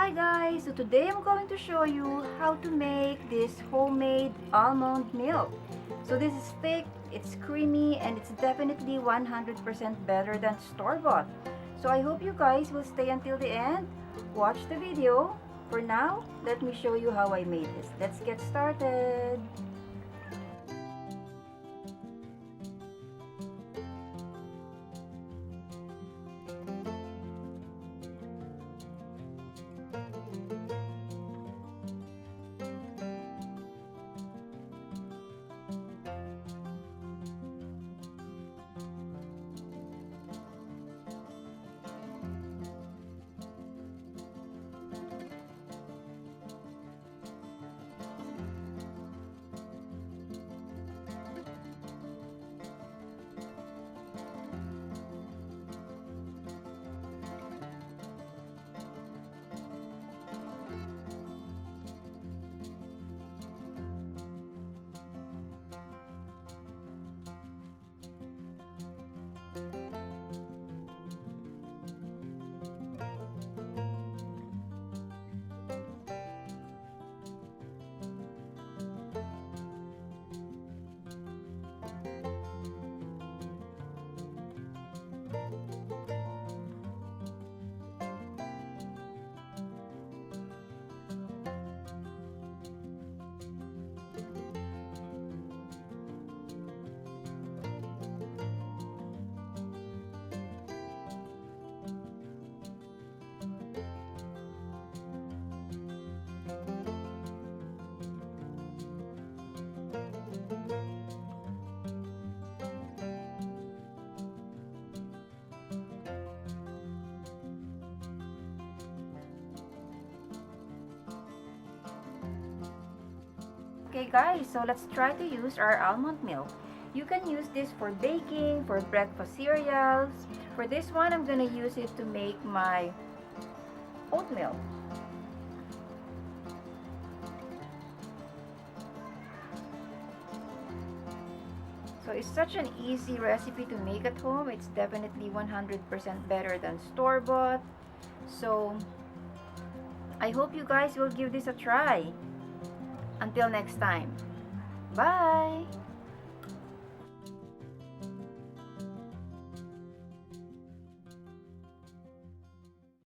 Hi guys, so today I'm going to show you how to make this homemade almond milk. So this is thick, it's creamy, and it's definitely 100% better than store-bought. So I hope you guys will stay until the end. Watch the video. For now, let me show you how I made this. Let's get started. Okay guys, so let's try to use our almond milk. You can use this for baking, for breakfast cereals. For this one, I'm gonna use it to make my oatmeal. So it's such an easy recipe to make at home. It's definitely 100% better than store-bought. So I hope you guys will give this a try. Until next time, bye!